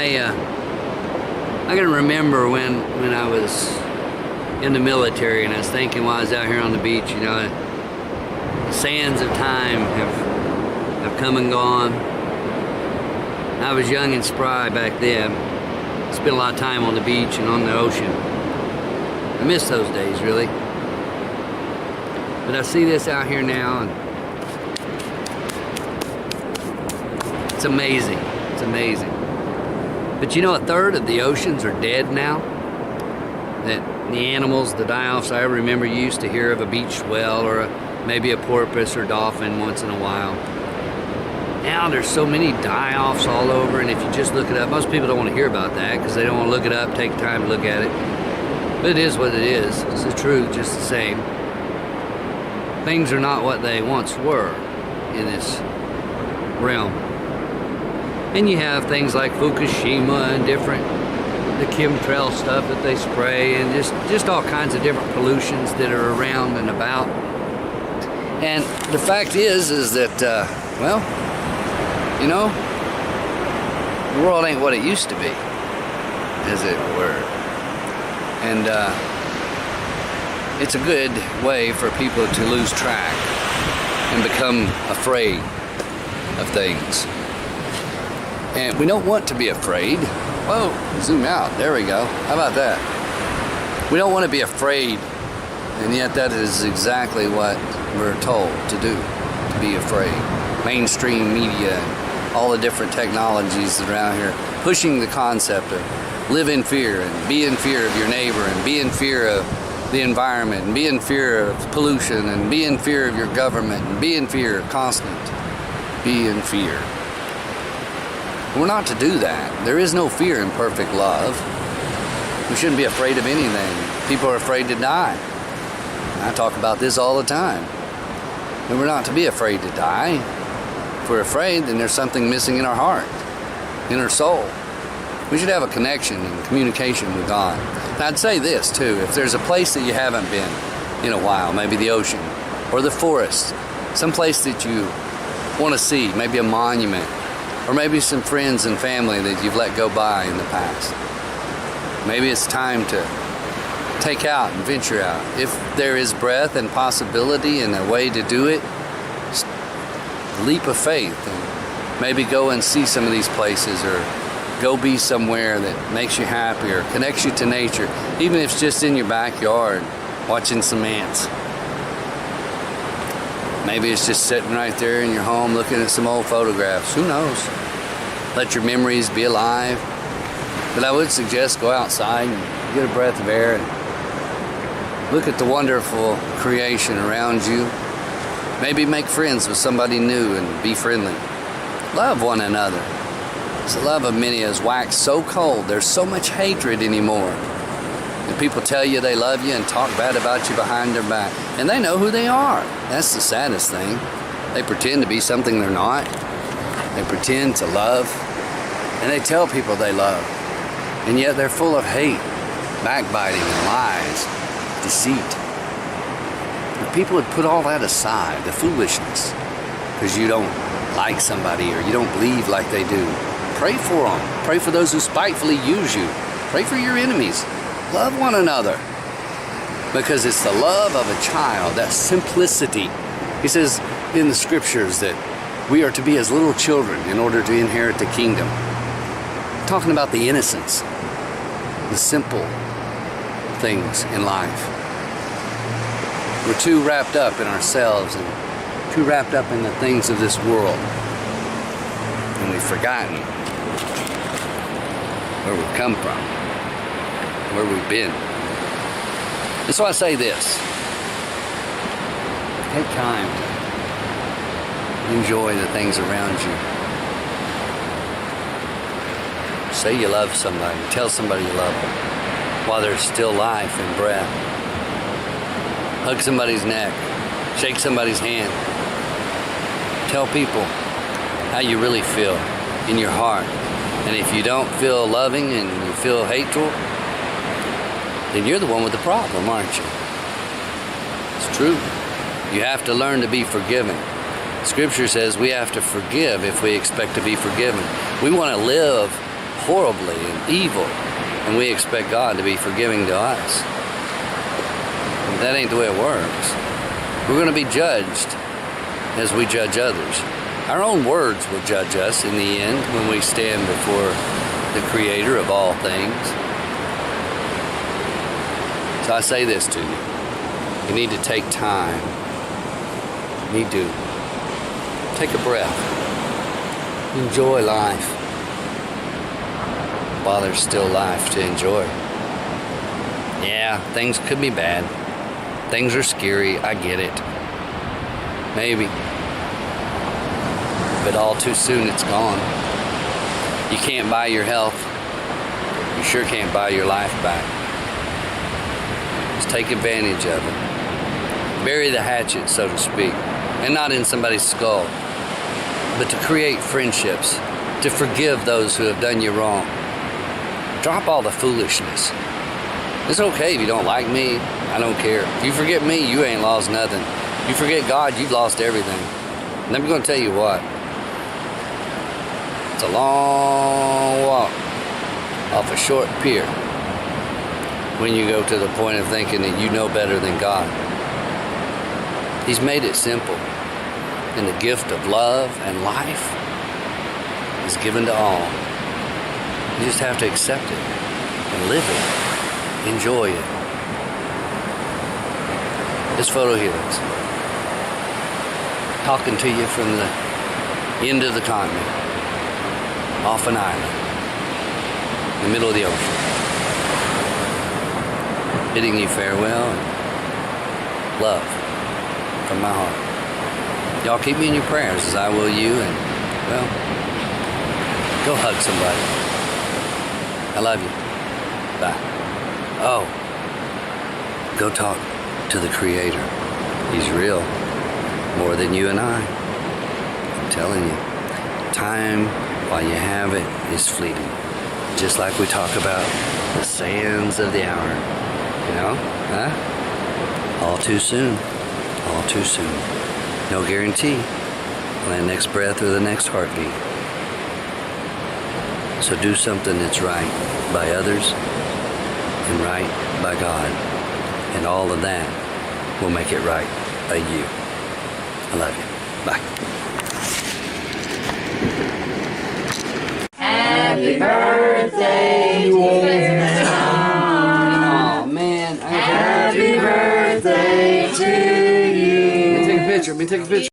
I can remember when I was in the military, and I was thinking while I was out here on the beach, you know, the sands of time have come and gone. I was young and spry back then. Spent a lot of time on the beach and on the ocean. I miss those days, really. But I see this out here now, and it's amazing. It's amazing. But you know, a third of the oceans are dead now. That the animals, the die-offs I remember, you used to hear of a beach whale or maybe a porpoise or dolphin once in a while. Now there's so many die-offs all over, and if you just look it up, most people don't want to hear about that because they don't want to look it up, take time to look at it. But it is what it is. It's the truth, just the same. Things are not what they once were in this realm. And you have things like Fukushima and the chemtrail stuff that they spray, and just all kinds of different pollutions that are around and about. And the fact is that, well, you know, the world ain't what it used to be, as it were. And it's a good way for people to lose track and become afraid of things. And we don't want to be afraid. Whoa, zoom out. There we go. How about that? We don't want to be afraid, and yet that is exactly what we're told to do, to be afraid. Mainstream media, all the different technologies that are out here pushing the concept of live in fear and be in fear of your neighbor and be in fear of the environment and be in fear of pollution and be in fear of your government and be in fear, constant. Be in fear. We're not to do that. There is no fear in perfect love. We shouldn't be afraid of anything. People are afraid to die. I talk about this all the time. And we're not to be afraid to die. If we're afraid, then there's something missing in our heart, in our soul. We should have a connection and communication with God. And I'd say this too, if there's a place that you haven't been in a while, maybe the ocean or the forest, some place that you want to see, maybe a monument, or maybe some friends and family that you've let go by in the past. Maybe it's time to take out and venture out. If there is breath and possibility and a way to do it, leap of faith and maybe go and see some of these places, or go be somewhere that makes you happy or connects you to nature, even if it's just in your backyard watching some ants. Maybe it's just sitting right there in your home looking at some old photographs. Who knows? Let your memories be alive. But I would suggest go outside and get a breath of air and look at the wonderful creation around you. Maybe make friends with somebody new and be friendly. Love one another. The love of many has waxed so cold. There's so much hatred anymore. And people tell you they love you and talk bad about you behind their back. And they know who they are. That's the saddest thing. They pretend to be something they're not. They pretend to love. And they tell people they love. And yet they're full of hate, backbiting, and lies, deceit. If people would put all that aside, the foolishness, because you don't like somebody or you don't believe like they do, pray for them. Pray for those who spitefully use you. Pray for your enemies. Love one another. Because it's the love of a child, that simplicity. He says in the scriptures that we are to be as little children in order to inherit the kingdom. Talking about the innocence, the simple things in life. We're too wrapped up in ourselves and too wrapped up in the things of this world. And we've forgotten where we've come from, where we've been. And so I say this. Take time to enjoy the things around you. Say you love somebody. Tell somebody you love them while there's still life and breath. Hug somebody's neck. Shake somebody's hand. Tell people how you really feel in your heart. And if you don't feel loving and you feel hateful, then you're the one with the problem, aren't you? It's true. You have to learn to be forgiving. Scripture says we have to forgive if we expect to be forgiven. We want to live horribly and evil, and we expect God to be forgiving to us. That ain't the way it works. We're going to be judged as we judge others. Our own words will judge us in the end when we stand before the Creator of all things. So I say this to you. You need to take time. You need to take a breath. Enjoy life while there's still life to enjoy. Yeah, things could be bad. Things are scary. I get it. Maybe. But all too soon it's gone. You can't buy your health. You sure can't buy your life back. Just take advantage of it. Bury the hatchet, so to speak. And not in somebody's skull. But to create friendships. To forgive those who have done you wrong. Drop all the foolishness. It's okay if you don't like me. I don't care. If you forget me, you ain't lost nothing. You forget God, you've lost everything. And I'm going to tell you what. It's a long walk off a short pier when you go to the point of thinking that you know better than God. He's made it simple. And the gift of love and life is given to all. You just have to accept it and live it. Enjoy it. It's PhotoHelix. Talking to you from the end of the continent. Off an island. In the middle of the ocean. Bidding you farewell and love from my heart. Y'all keep me in your prayers as I will you, and, well, go hug somebody. I love you. Bye. Oh, go talk to the Creator. He's real. More than you and I. I'm telling you. Time, while you have it, is fleeting. Just like we talk about the sands of the hour. You know? Huh? All too soon. All too soon. No guarantee on the next breath or the next heartbeat. So do something that's right by others and right by God. And all of that will make it right by you. I love you. Bye. Happy birthday to you. Oh man. Happy birthday to you. Let me take a picture.